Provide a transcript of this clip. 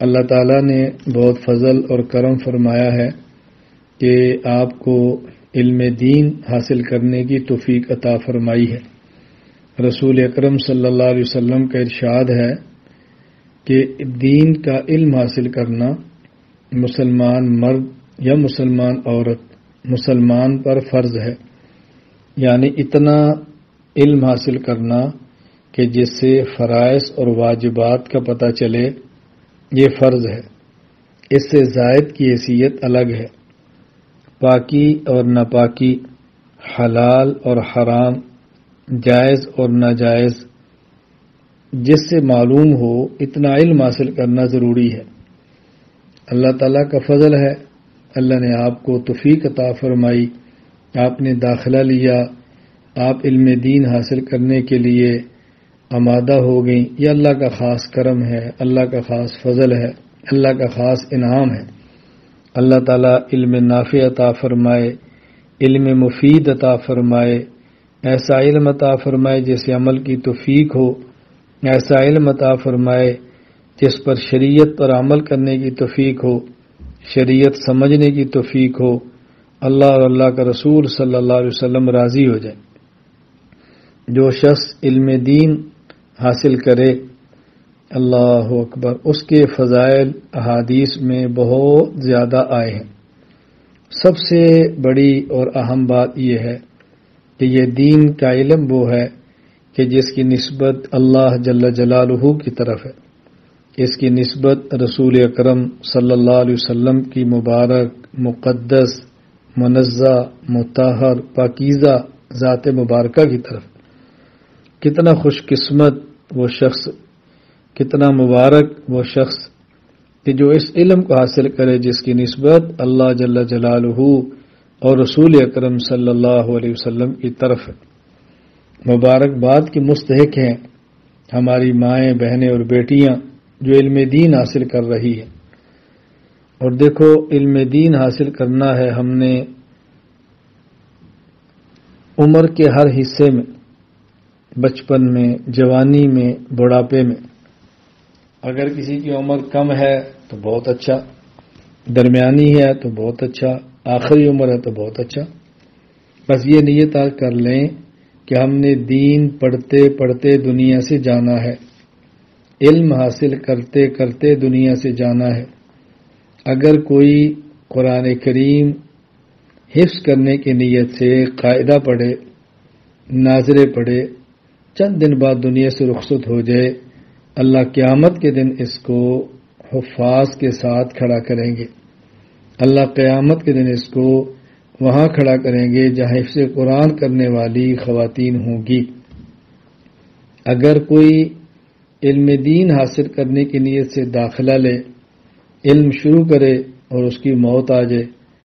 اللہ تعالیٰ نے بہت فضل اور کرم فرمایا ہے کہ آپ کو علم دین حاصل کرنے کی توفیق عطا فرمائی ہے۔ رسول اکرم صلی اللہ علیہ وسلم کا ارشاد ہے کہ دین کا علم حاصل کرنا مسلمان مرد یا مسلمان عورت مسلمان پر فرض ہے، یعنی اتنا علم حاصل کرنا کہ جس سے فرائض اور واجبات کا پتہ چلے، یہ فرض ہے۔ اس سے زائد کی حیثیت الگ ہے۔ پاکی اور ناپاکی، حلال اور حرام، جائز اور ناجائز، جس سے معلوم ہو اتنا علم حاصل کرنا ضروری ہے۔ اللہ تعالیٰ کا فضل ہے، اللہ نے آپ کو توفیق عطا فرمائی، آپ نے داخلہ لیا، آپ علم دین حاصل کرنے کے لیے آمادہ ہو گئیں۔ یہ اللہ کا خاص کرم ہے، اللہ کا خاص فضل ہے، اللہ کا خاص انعام ہے۔ اللہ تعالیٰ علم نافع عطا فرمائے، علم مفید عطا فرمائے، ایسا علم عطا فرمائے جس سے عمل کی توفیق ہو، ایسا علم عطا فرمائے جس پر شریعت پر عمل کرنے کی توفیق ہو، شریعت سمجھنے کی توفیق ہو، اللہ اور اللہ کا رسول صلی اللہ علیہ وسلم راضی ہو جائے۔ جو شخص علم دین حاصل کرے، اللہ اکبر، اس کے فضائل احادیث میں بہت زیادہ آئے ہیں۔ سب سے بڑی اور اہم بات یہ ہے کہ یہ دین کا علم وہ ہے کہ جس کی نسبت اللہ جل جلالہ کی طرف ہے، اس کی نسبت رسول اکرم صلی اللہ علیہ وسلم کی مبارک، مقدس، منزہ، مطہر، پاکیزہ ذات مبارکہ کی طرف۔ کتنا خوش قسمت وہ شخص، کتنا مبارک وہ شخص کہ جو اس علم کو حاصل کرے جس کی نسبت اللہ جل جلالہ اور رسول اکرم صلی اللہ علیہ وسلم کی طرف ہے۔ مبارکباد کی مستحق ہیں ہماری مائیں، بہنیں اور بیٹیاں جو علم دین حاصل کر رہی ہیں۔ اور دیکھو، علم دین حاصل کرنا ہے ہم نے عمر کے ہر حصے میں، بچپن میں، جوانی میں، بڑھاپے میں۔ اگر کسی کی عمر کم ہے تو بہت اچھا، درمیانی ہے تو بہت اچھا، آخری عمر ہے تو بہت اچھا۔ بس یہ نیت کر لیں کہ ہم نے دین پڑھتے پڑھتے دنیا سے جانا ہے، علم حاصل کرتے کرتے دنیا سے جانا ہے۔ اگر کوئی قرآن کریم حفظ کرنے کی نیت سے قاعدہ پڑھے، ناظرے پڑھے، چند دن بعد دنیا سے رخصت ہو جائے، اللہ قیامت کے دن اس کو حفاظ کے ساتھ کھڑا کریں گے۔ اللہ قیامت کے دن اس کو وہاں کھڑا کریں گے جہاں حفظ قرآن کرنے والی خواتین ہوں گی۔ اگر کوئی علم دین حاصل کرنے کی نیت سے داخلہ لے، علم شروع کرے اور اس کی موت آ جائے،